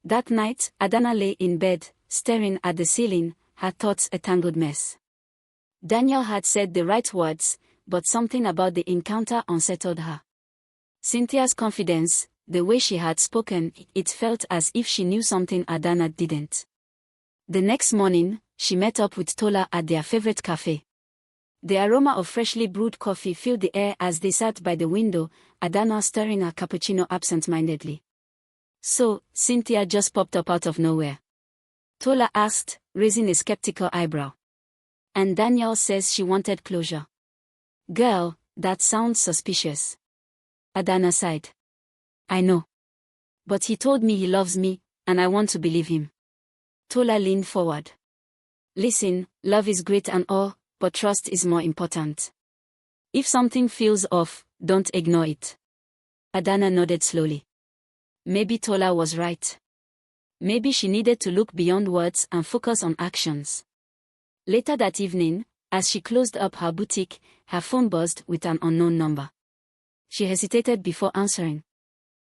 That night, Adanna lay in bed, staring at the ceiling, her thoughts a tangled mess. Daniel had said the right words, but something about the encounter unsettled her. Cynthia's confidence, the way she had spoken, it felt as if she knew something Adanna didn't. The next morning, she met up with Tola at their favorite cafe. The aroma of freshly brewed coffee filled the air as they sat by the window, Adanna stirring her cappuccino absent-mindedly. "So, Cynthia just popped up out of nowhere?" Tola asked, raising a skeptical eyebrow. "And Daniel says she wanted closure." "Girl, that sounds suspicious." Adanna sighed. "I know. But he told me he loves me, and I want to believe him." Tola leaned forward. "Listen, love is great and all, but trust is more important. If something feels off, don't ignore it." Adanna nodded slowly. Maybe Tola was right. Maybe she needed to look beyond words and focus on actions. Later that evening, as she closed up her boutique, her phone buzzed with an unknown number. She hesitated before answering.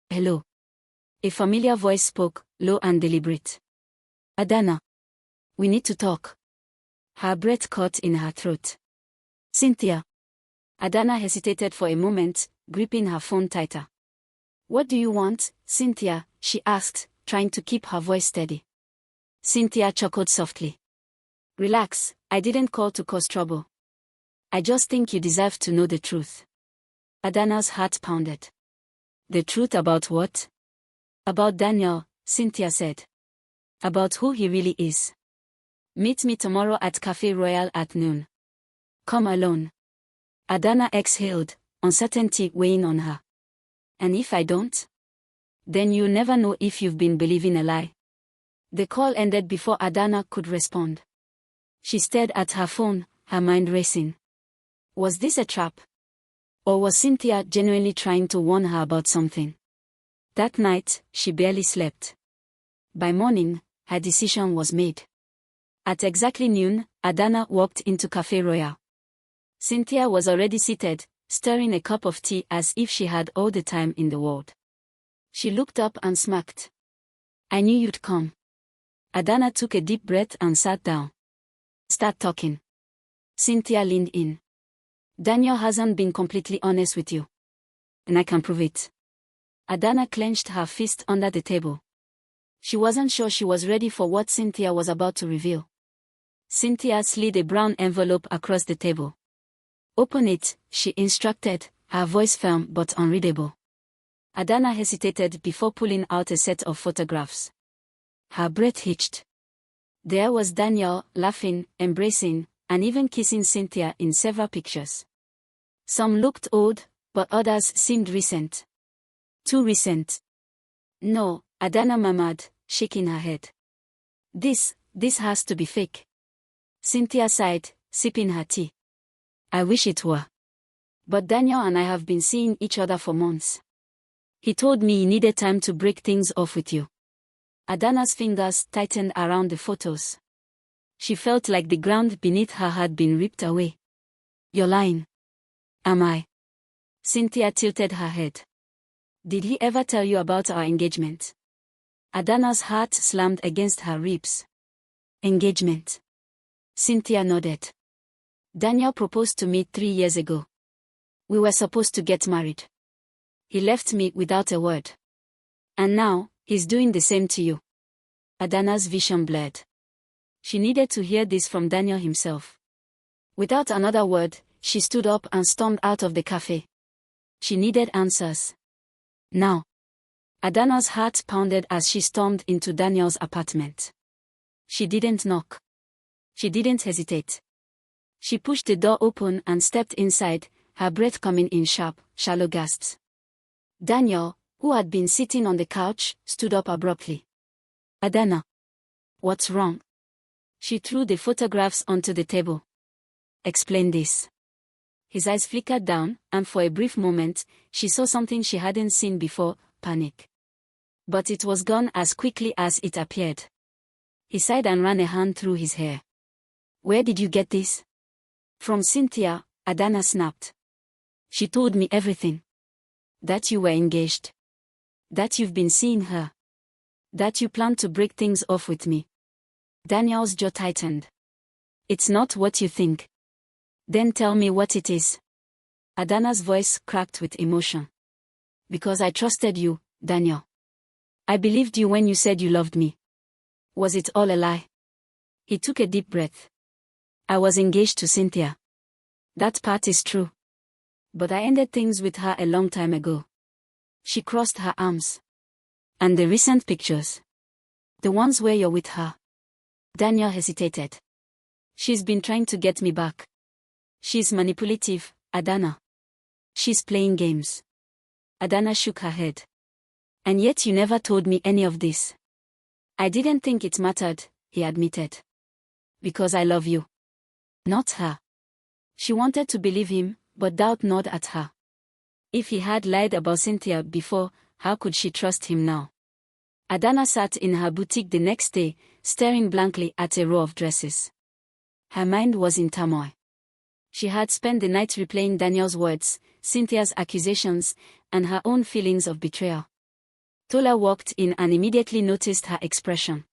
"Hello." A familiar voice spoke, low and deliberate. "Adanna. We need to talk." Her breath caught in her throat. "Cynthia." Adanna hesitated for a moment, gripping her phone tighter. "What do you want, Cynthia?" she asked, trying to keep her voice steady. Cynthia chuckled softly. "Relax, I didn't call to cause trouble. I just think you deserve to know the truth." Adanna's heart pounded. "The truth about what?" "About Daniel," Cynthia said. "About who he really is. Meet me tomorrow at Café Royal at noon. Come alone." Adanna exhaled, uncertainty weighing on her. "And if I don't?" "Then you'll never know if you've been believing a lie." The call ended before Adanna could respond. She stared at her phone, her mind racing. Was this a trap? Or was Cynthia genuinely trying to warn her about something? That night, she barely slept. By morning, her decision was made. At exactly noon, Adanna walked into Café Royal. Cynthia was already seated, stirring a cup of tea as if she had all the time in the world. She looked up and smirked. "I knew you'd come." Adanna took a deep breath and sat down. "Start talking." Cynthia leaned in. "Daniel hasn't been completely honest with you. And I can prove it." Adanna clenched her fist under the table. She wasn't sure she was ready for what Cynthia was about to reveal. Cynthia slid a brown envelope across the table. "Open it," she instructed, her voice firm but unreadable. Adanna hesitated before pulling out a set of photographs. Her breath hitched. There was Daniel, laughing, embracing, and even kissing Cynthia in several pictures. Some looked old, but others seemed recent. Too recent. "No," Adanna murmured, shaking her head. This has to be fake." Cynthia sighed, sipping her tea. "I wish it were. But Daniel and I have been seeing each other for months. He told me he needed time to break things off with you." Adanna's fingers tightened around the photos. She felt like the ground beneath her had been ripped away. "You're lying." "Am I?" Cynthia tilted her head. "Did he ever tell you about our engagement?" Adanna's heart slammed against her ribs. "Engagement?" Cynthia nodded. "Daniel proposed to me 3 years ago. We were supposed to get married. He left me without a word. And now, he's doing the same to you." Adanna's vision blurred. She needed to hear this from Daniel himself. Without another word, she stood up and stormed out of the cafe. She needed answers. Now. Adanna's heart pounded as she stormed into Daniel's apartment. She didn't knock. She didn't hesitate. She pushed the door open and stepped inside, her breath coming in sharp, shallow gasps. Daniel, who had been sitting on the couch, stood up abruptly. "Adanna. What's wrong?" She threw the photographs onto the table. "Explain this." His eyes flickered down, and for a brief moment, she saw something she hadn't seen before, panic. But it was gone as quickly as it appeared. He sighed and ran a hand through his hair. "Where did you get this?" "From Cynthia," Adanna snapped. "She told me everything. That you were engaged. That you've been seeing her. That you plan to break things off with me. Daniel's jaw tightened. It's not what you think. Then tell me what it is. Adanna's voice cracked with emotion. Because I trusted you, Daniel. I believed you when you said you loved me. Was it all a lie? He took a deep breath. I was engaged to Cynthia. That part is true. But I ended things with her a long time ago. She crossed her arms. And the recent pictures. The ones where you're with her. Daniel hesitated. She's been trying to get me back. She's manipulative, Adanna. She's playing games. Adanna shook her head. And yet you never told me any of this. I didn't think it mattered, he admitted. Because I love you. Not her. She wanted to believe him, but doubt gnawed at her. If he had lied about Cynthia before, how could she trust him now? Adanna sat in her boutique the next day, staring blankly at a row of dresses. Her mind was in turmoil. She had spent the night replaying Daniel's words, Cynthia's accusations, and her own feelings of betrayal. Tola walked in and immediately noticed her expression.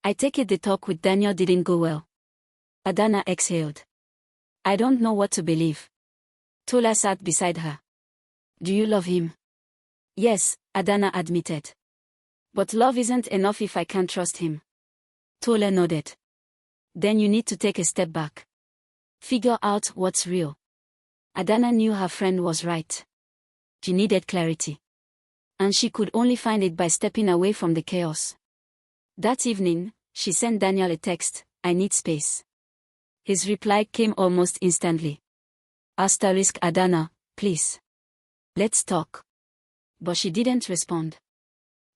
I take it the talk with Daniel didn't go well. Adanna exhaled. I don't know what to believe. Tola sat beside her. Do you love him? Yes, Adanna admitted. But love isn't enough if I can't trust him. Tola nodded. Then you need to take a step back. Figure out what's real. Adanna knew her friend was right. She needed clarity. And she could only find it by stepping away from the chaos. That evening, she sent Daniel a text, I need space. His reply came almost instantly. Asterisk Adanna, please. Let's talk. But she didn't respond.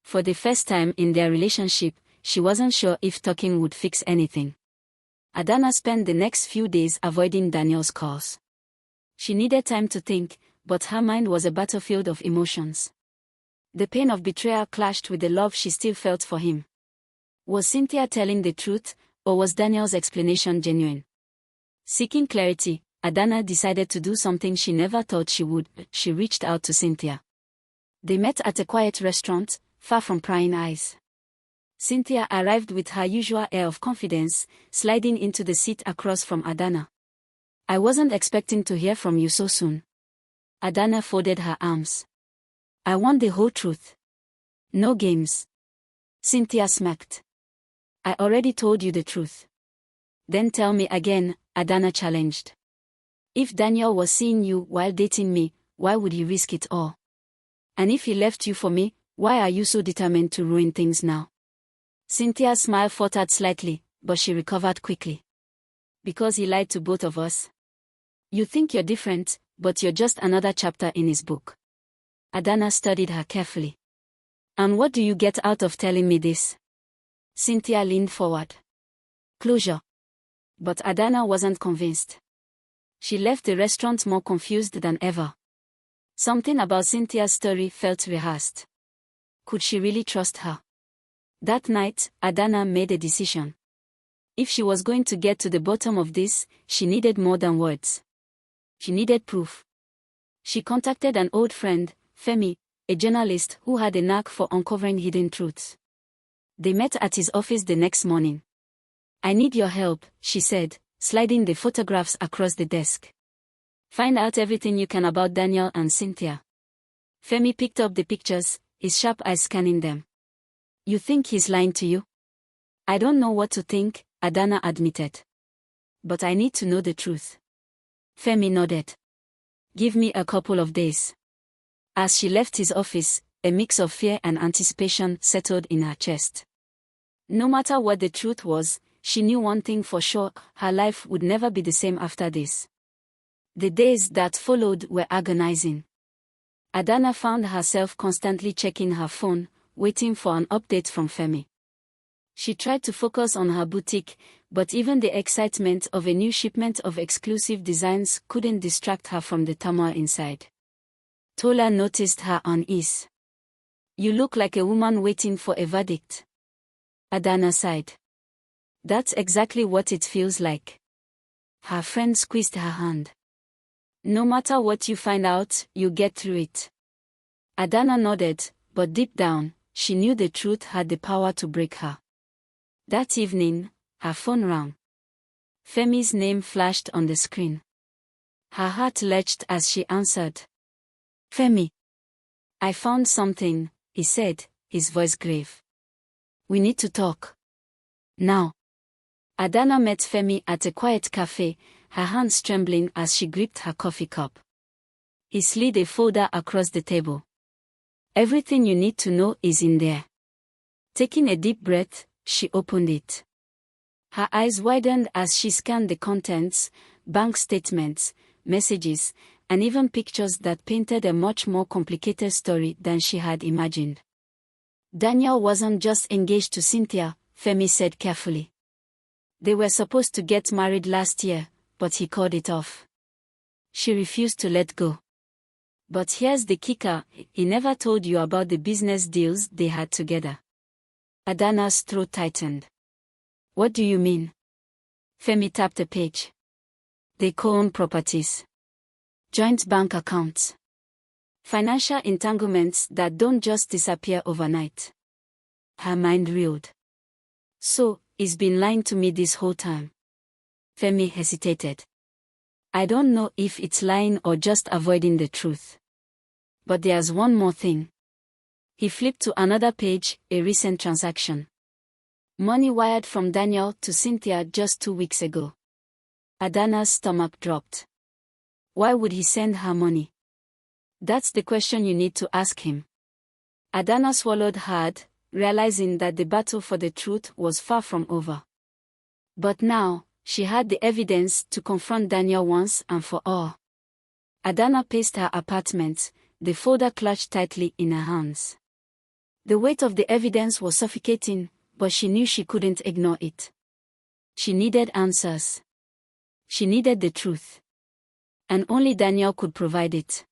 For the first time in their relationship, she wasn't sure if talking would fix anything. Adanna spent the next few days avoiding Daniel's calls. She needed time to think, but her mind was a battlefield of emotions. The pain of betrayal clashed with the love she still felt for him. Was Cynthia telling the truth, or was Daniel's explanation genuine? Seeking clarity, Adanna decided to do something she never thought she would. She reached out to Cynthia. They met at a quiet restaurant, far from prying eyes. Cynthia arrived with her usual air of confidence, sliding into the seat across from Adanna. I wasn't expecting to hear from you so soon. Adanna folded her arms. I want the whole truth. No games. Cynthia smirked. I already told you the truth. Then tell me again, Adanna challenged. If Daniel was seeing you while dating me, why would he risk it all? And if he left you for me, why are you so determined to ruin things now? Cynthia's smile faltered slightly, but she recovered quickly. Because he lied to both of us. You think you're different, but you're just another chapter in his book. Adanna studied her carefully. And what do you get out of telling me this? Cynthia leaned forward. Closure. But Adanna wasn't convinced. She left the restaurant more confused than ever. Something about Cynthia's story felt rehearsed. Could she really trust her? That night, Adanna made a decision. If she was going to get to the bottom of this, she needed more than words. She needed proof. She contacted an old friend, Femi, a journalist who had a knack for uncovering hidden truths. They met at his office the next morning. I need your help, she said, sliding the photographs across the desk. Find out everything you can about Daniel and Cynthia. Femi picked up the pictures, his sharp eyes scanning them. You think he's lying to you? I don't know what to think, Adanna admitted. But I need to know the truth. Femi nodded. Give me a couple of days. As she left his office, a mix of fear and anticipation settled in her chest. No matter what the truth was, she knew one thing for sure, her life would never be the same after this. The days that followed were agonizing. Adanna found herself constantly checking her phone, waiting for an update from Femi. She tried to focus on her boutique, but even the excitement of a new shipment of exclusive designs couldn't distract her from the turmoil inside. Tola noticed her unease. You look like a woman waiting for a verdict. Adanna sighed. That's exactly what it feels like. Her friend squeezed her hand. No matter what you find out, you get through it. Adanna nodded, but deep down, she knew the truth had the power to break her. That evening, her phone rang. Femi's name flashed on the screen. Her heart lurched as she answered. "Femi. I found something," he said, his voice grave. "We need to talk. Now." Adanna met Femi at a quiet cafe, her hands trembling as she gripped her coffee cup. He slid a folder across the table. "Everything you need to know is in there." Taking a deep breath, she opened it. Her eyes widened as she scanned the contents, bank statements, messages, and even pictures that painted a much more complicated story than she had imagined. Daniel wasn't just engaged to Cynthia, Femi said carefully. They were supposed to get married last year, but he called it off. She refused to let go. But here's the kicker, he never told you about the business deals they had together. Adanna's throat tightened. "What do you mean?" Femi tapped a page. "They co-own properties. Joint bank accounts. Financial entanglements that don't just disappear overnight." Her mind reeled. "So, he's been lying to me this whole time." Femi hesitated. "I don't know if it's lying or just avoiding the truth. But there's one more thing." He flipped to another page, a recent transaction. Money wired from Daniel to Cynthia just 2 weeks ago. Adanna's stomach dropped. Why would he send her money? That's the question you need to ask him. Adanna swallowed hard, realizing that the battle for the truth was far from over. But now, she had the evidence to confront Daniel once and for all. Adanna paced her apartment, the folder clutched tightly in her hands. The weight of the evidence was suffocating, but she knew she couldn't ignore it. She needed answers. She needed the truth. And only Daniel could provide it.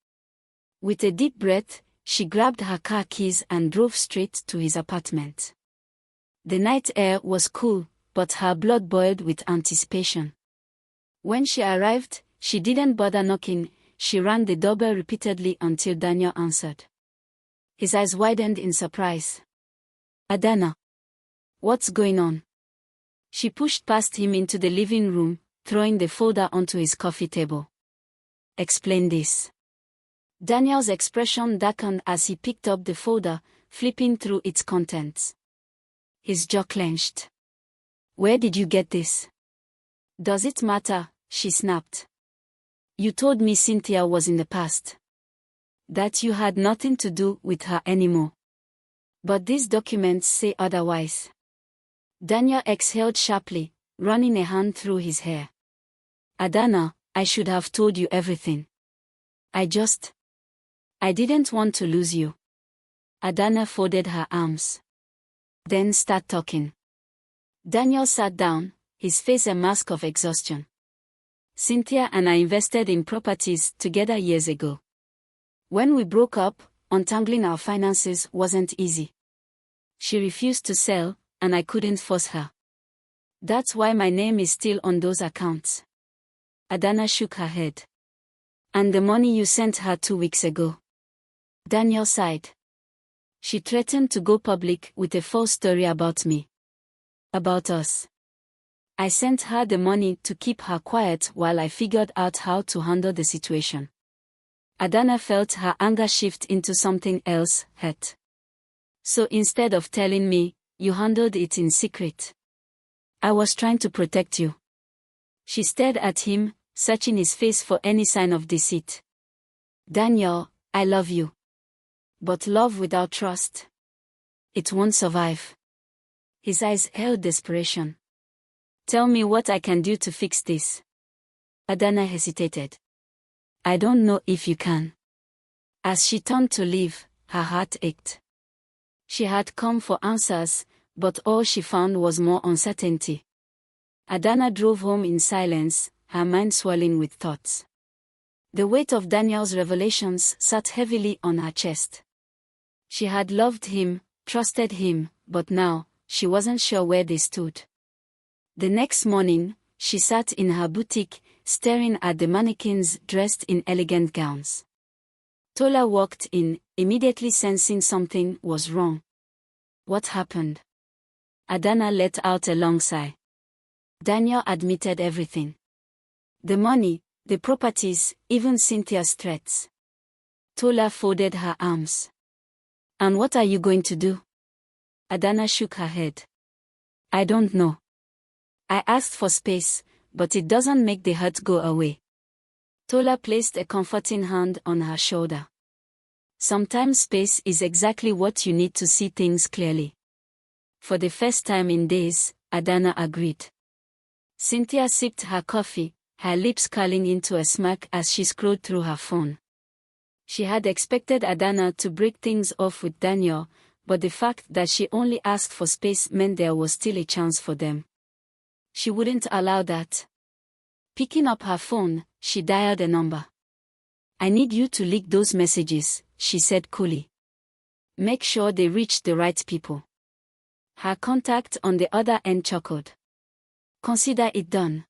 With a deep breath, she grabbed her car keys and drove straight to his apartment. The night air was cool, but her blood boiled with anticipation. When she arrived, she didn't bother knocking, she rang the doorbell repeatedly until Daniel answered. His eyes widened in surprise. "Adanna. What's going on?" She pushed past him into the living room, throwing the folder onto his coffee table. "Explain this." Daniel's expression darkened as he picked up the folder, flipping through its contents. His jaw clenched. "Where did you get this?" "Does it matter?" she snapped. "You told me Cynthia was in the past. That you had nothing to do with her anymore. But these documents say otherwise." Daniel exhaled sharply, running a hand through his hair. "Adanna, I should have told you everything. I didn't want to lose you." Adanna folded her arms. "Then start talking." Daniel sat down, his face a mask of exhaustion. "Cynthia and I invested in properties together years ago. When we broke up, untangling our finances wasn't easy. She refused to sell, and I couldn't force her. That's why my name is still on those accounts." Adanna shook her head. "And the money you sent her 2 weeks ago?" Daniel sighed. "She threatened to go public with a false story about me. About us. I sent her the money to keep her quiet while I figured out how to handle the situation." Adanna felt her anger shift into something else, hurt. "So instead of telling me, you handled it in secret." "I was trying to protect you." She stared at him, searching his face for any sign of deceit. "Daniel, I love you. But love without trust, it won't survive." His eyes held desperation. "Tell me what I can do to fix this." Adanna hesitated. "I don't know if you can." As she turned to leave, her heart ached. She had come for answers, but all she found was more uncertainty. Adanna drove home in silence, her mind swirling with thoughts. The weight of Daniel's revelations sat heavily on her chest. She had loved him, trusted him, but now, she wasn't sure where they stood. The next morning, she sat in her boutique, staring at the mannequins dressed in elegant gowns. Tola walked in, immediately sensing something was wrong. What happened? Adanna let out a long sigh. Daniel admitted everything. The money, the properties, even Cynthia's threats. Tola folded her arms. And what are you going to do? Adanna shook her head. I don't know. I asked for space, but it doesn't make the hurt go away. Tola placed a comforting hand on her shoulder. Sometimes space is exactly what you need to see things clearly. For the first time in days, Adanna agreed. Cynthia sipped her coffee, her lips curling into a smirk as she scrolled through her phone. She had expected Adanna to break things off with Daniel, but the fact that she only asked for space meant there was still a chance for them. She wouldn't allow that. Picking up her phone, she dialed a number. I need you to leak those messages, she said coolly. Make sure they reach the right people. Her contact on the other end chuckled. Consider it done.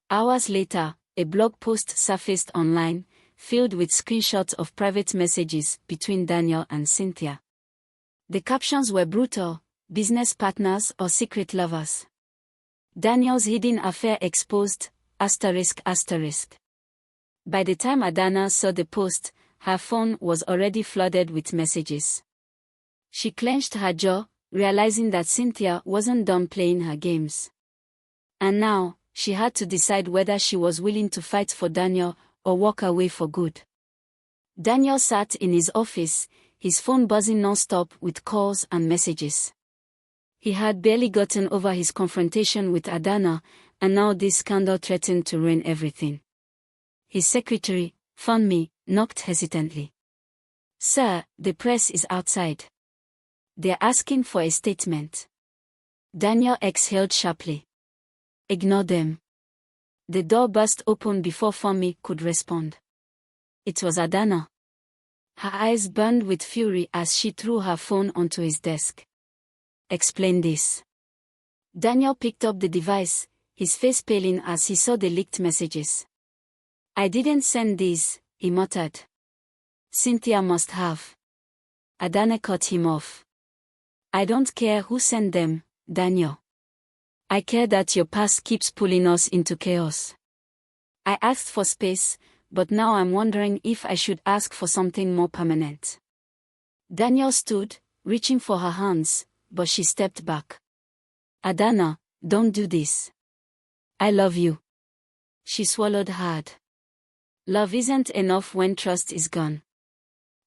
Hours later, a blog post surfaced online, filled with screenshots of private messages between Daniel and Cynthia. The captions were brutal: business partners or secret lovers. Daniel's hidden affair exposed, ****. By the time Adanna saw the post, her phone was already flooded with messages. She clenched her jaw, realizing that Cynthia wasn't done playing her games. And now, she had to decide whether she was willing to fight for Daniel or walk away for good. Daniel sat in his office, his phone buzzing non-stop with calls and messages. He had barely gotten over his confrontation with Adanna, and now this scandal threatened to ruin everything. His secretary, Funmi, knocked hesitantly. Sir, the press is outside. They're asking for a statement. Daniel exhaled sharply. Ignore them. The door burst open before Funmi could respond. It was Adanna. Her eyes burned with fury as she threw her phone onto his desk. Explain this. Daniel picked up the device, his face paling as he saw the leaked messages. I didn't send these, he muttered. Cynthia must have. Adanna cut him off. I don't care who sent them, Daniel. I care that your past keeps pulling us into chaos. I asked for space, but now I'm wondering if I should ask for something more permanent. Daniel stood, reaching for her hands, but she stepped back. Adanna, don't do this. I love you. She swallowed hard. Love isn't enough when trust is gone.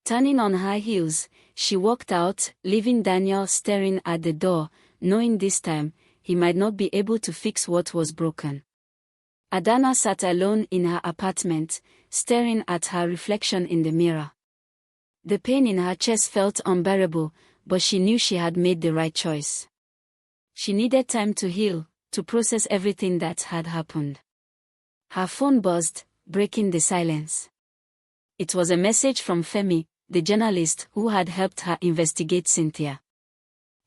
Turning on her heels, she walked out, leaving Daniel staring at the door, knowing this time, he might not be able to fix what was broken. Adanna sat alone in her apartment, staring at her reflection in the mirror. The pain in her chest felt unbearable, but she knew she had made the right choice. She needed time to heal, to process everything that had happened. Her phone buzzed, breaking the silence. It was a message from Femi, the journalist who had helped her investigate Cynthia.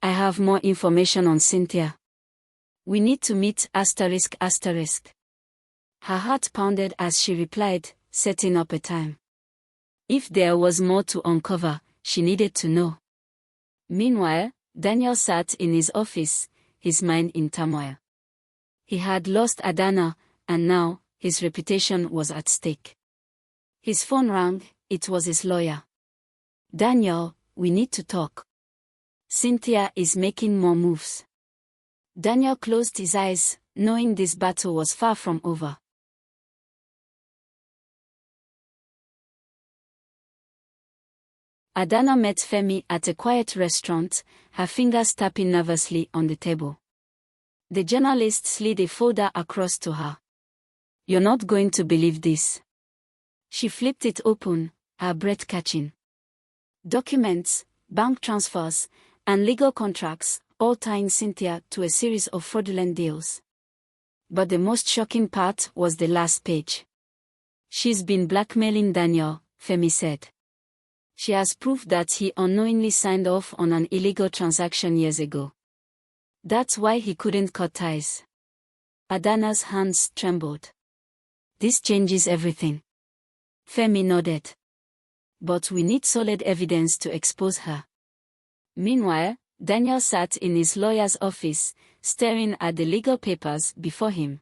I have more information on Cynthia. We need to meet ****. Her heart pounded as she replied, setting up a time. If there was more to uncover, she needed to know. Meanwhile, Daniel sat in his office, his mind in turmoil. He had lost Adanna, and now, his reputation was at stake. His phone rang, it was his lawyer. Daniel, we need to talk. Cynthia is making more moves. Daniel closed his eyes, knowing this battle was far from over. Adanna met Femi at a quiet restaurant, her fingers tapping nervously on the table. The journalist slid a folder across to her. You're not going to believe this. She flipped it open, her breath catching. Documents, bank transfers, and legal contracts, all tying Cynthia to a series of fraudulent deals. But the most shocking part was the last page. She's been blackmailing Daniel, Femi said. She has proof that he unknowingly signed off on an illegal transaction years ago. That's why he couldn't cut ties. Adanna's hands trembled. This changes everything. Femi nodded. But we need solid evidence to expose her. Meanwhile, Daniel sat in his lawyer's office, staring at the legal papers before him.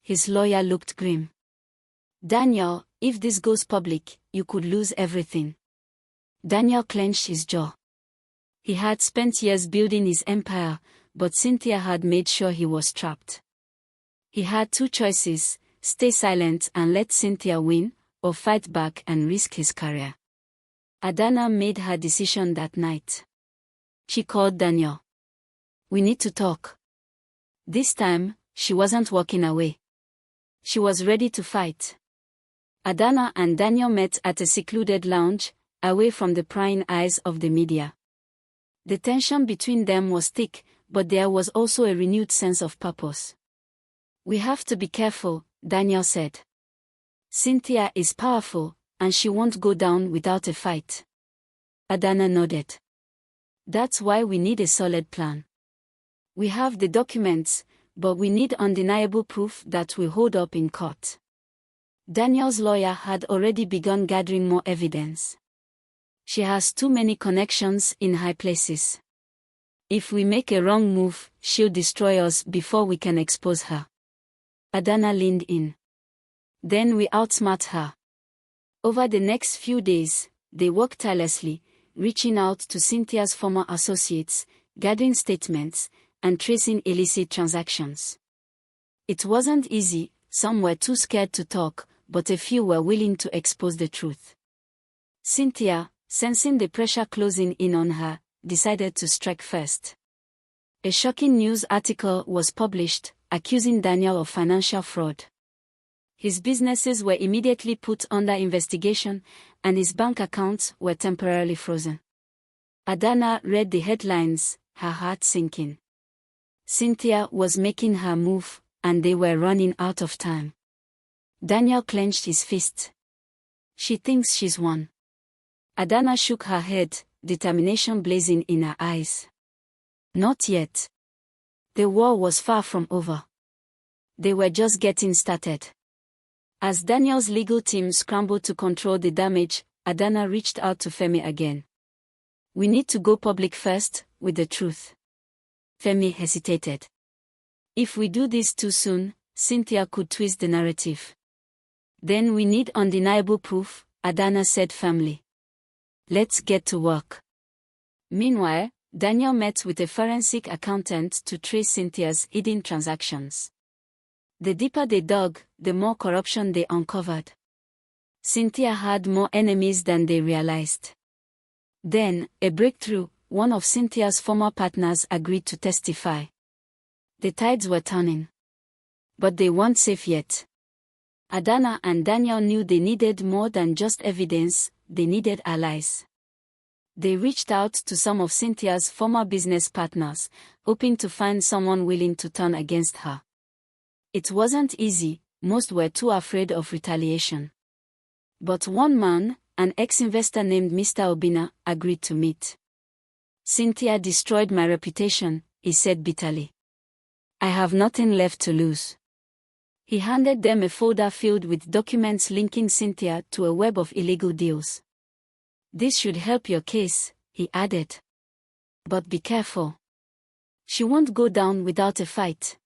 His lawyer looked grim. "Daniel, if this goes public, you could lose everything." Daniel clenched his jaw. He had spent years building his empire, but Cynthia had made sure he was trapped. He had two choices: stay silent and let Cynthia win, or fight back and risk his career. Adanna made her decision that night. She called Daniel. "We need to talk." This time, she wasn't walking away. She was ready to fight. Adanna and Daniel met at a secluded lounge, away from the prying eyes of the media. The tension between them was thick, but there was also a renewed sense of purpose. "We have to be careful," Daniel said. "Cynthia is powerful, and she won't go down without a fight." Adanna nodded. "That's why we need a solid plan. We have the documents, but we need undeniable proof that will hold up in court." Daniel's lawyer had already begun gathering more evidence. "She has too many connections in high places. If we make a wrong move, she'll destroy us before we can expose her." Adanna leaned in. "Then we outsmart her." Over the next few days, they worked tirelessly, reaching out to Cynthia's former associates, gathering statements, and tracing illicit transactions. It wasn't easy, some were too scared to talk, but a few were willing to expose the truth. Cynthia, sensing the pressure closing in on her, decided to strike first. A shocking news article was published, accusing Daniel of financial fraud. His businesses were immediately put under investigation, and his bank accounts were temporarily frozen. Adanna read the headlines, her heart sinking. Cynthia was making her move, and they were running out of time. Daniel clenched his fist. "She thinks she's won." Adanna shook her head, determination blazing in her eyes. "Not yet. The war was far from over. They were just getting started." As Daniel's legal team scrambled to control the damage, Adanna reached out to Femi again. "We need to go public first, with the truth." Femi hesitated. "If we do this too soon, Cynthia could twist the narrative." "Then we need undeniable proof," Adanna said firmly. "Let's get to work." Meanwhile, Daniel met with a forensic accountant to trace Cynthia's hidden transactions. The deeper they dug, the more corruption they uncovered. Cynthia had more enemies than they realized. Then, a breakthrough: one of Cynthia's former partners agreed to testify. The tides were turning. But they weren't safe yet. Adanna and Daniel knew they needed more than just evidence, they needed allies. They reached out to some of Cynthia's former business partners, hoping to find someone willing to turn against her. It wasn't easy, most were too afraid of retaliation. But one man, an ex-investor named Mr. Obina, agreed to meet. "Cynthia destroyed my reputation," he said bitterly. "I have nothing left to lose." He handed them a folder filled with documents linking Cynthia to a web of illegal deals. "This should help your case," he added. "But be careful. She won't go down without a fight."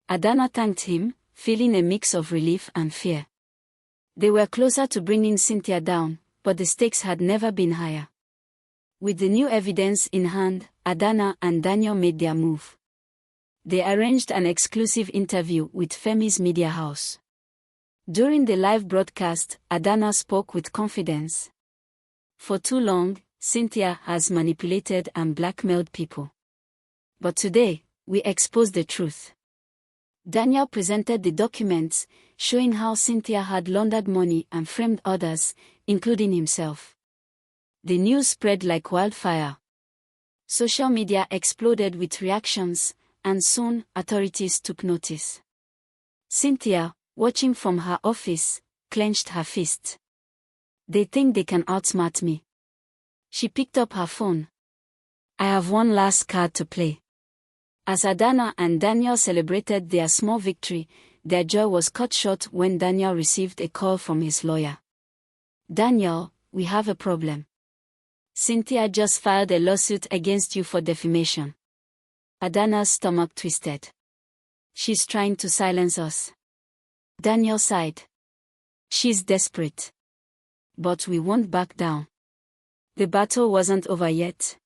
Adanna thanked him, feeling a mix of relief and fear. They were closer to bringing Cynthia down, but the stakes had never been higher. With the new evidence in hand, Adanna and Daniel made their move. They arranged an exclusive interview with Femi's media house. During the live broadcast, Adanna spoke with confidence. "For too long, Cynthia has manipulated and blackmailed people. But today, we expose the truth." Daniel presented the documents, showing how Cynthia had laundered money and framed others, including himself. The news spread like wildfire. Social media exploded with reactions, and soon, authorities took notice. Cynthia, watching from her office, clenched her fist. "They think they can outsmart me." She picked up her phone. "I have one last card to play." As Adanna and Daniel celebrated their small victory, their joy was cut short when Daniel received a call from his lawyer. "Daniel, we have a problem. Cynthia just filed a lawsuit against you for defamation. Adanna's stomach twisted. She's trying to silence us. Daniel sighed. She's desperate. But we won't back down. The battle wasn't over yet.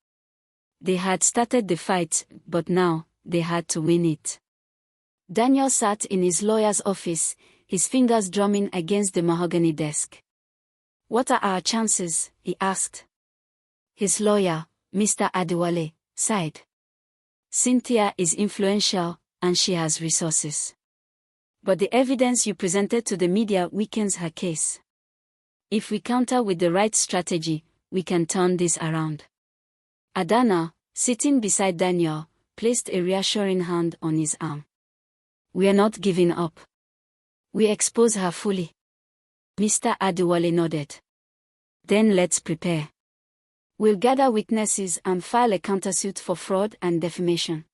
They had started the fight, but now, they had to win it. Daniel sat in his lawyer's office, his fingers drumming against the mahogany desk. What are our chances? He asked. His lawyer, Mr. Adewale, sighed. Cynthia is influential, and she has resources. But the evidence you presented to the media weakens her case. If we counter with the right strategy, we can turn this around. Adanna, sitting beside Daniel, placed a reassuring hand on his arm. We are not giving up. We expose her fully. Mr. Adewale nodded. Then let's prepare. We'll gather witnesses and file a countersuit for fraud and defamation.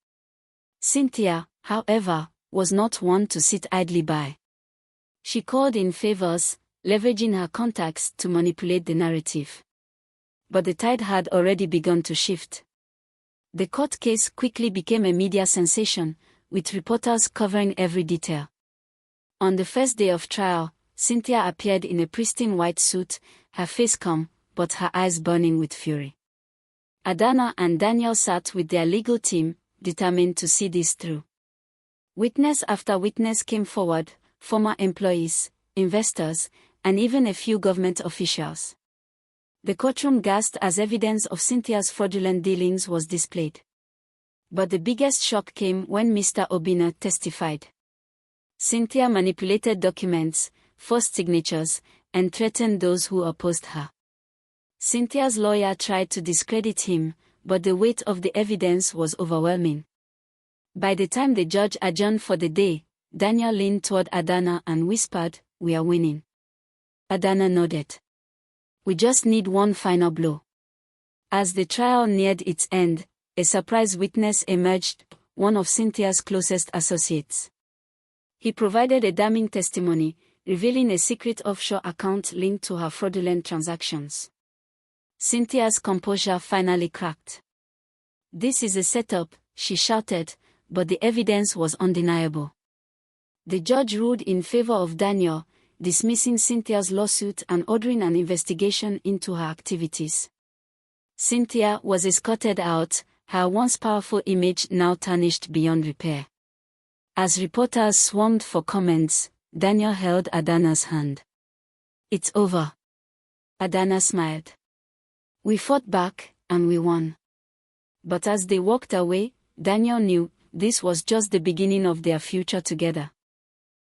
Cynthia, however, was not one to sit idly by. She called in favors, leveraging her contacts to manipulate the narrative. But the tide had already begun to shift. The court case quickly became a media sensation, with reporters covering every detail. On the first day of trial, Cynthia appeared in a pristine white suit, her face calm, but her eyes burning with fury. Adanna and Daniel sat with their legal team, determined to see this through. Witness after witness came forward, former employees, investors, and even a few government officials. The courtroom gasped as evidence of Cynthia's fraudulent dealings was displayed. But the biggest shock came when Mr. Obinna testified. Cynthia manipulated documents, forced signatures, and threatened those who opposed her. Cynthia's lawyer tried to discredit him, but the weight of the evidence was overwhelming. By the time the judge adjourned for the day, Daniel leaned toward Adanna and whispered, "We are winning." Adanna nodded. "We just need one final blow." As the trial neared its end, a surprise witness emerged, one of Cynthia's closest associates. He provided a damning testimony, revealing a secret offshore account linked to her fraudulent transactions. Cynthia's composure finally cracked. "This is a setup," she shouted, but the evidence was undeniable. The judge ruled in favor of Daniel, dismissing Cynthia's lawsuit and ordering an investigation into her activities. Cynthia was escorted out, her once powerful image now tarnished beyond repair. As reporters swarmed for comments, Daniel held Adanna's hand. "It's over." Adanna smiled. "We fought back, and we won." But as they walked away, Daniel knew this was just the beginning of their future together.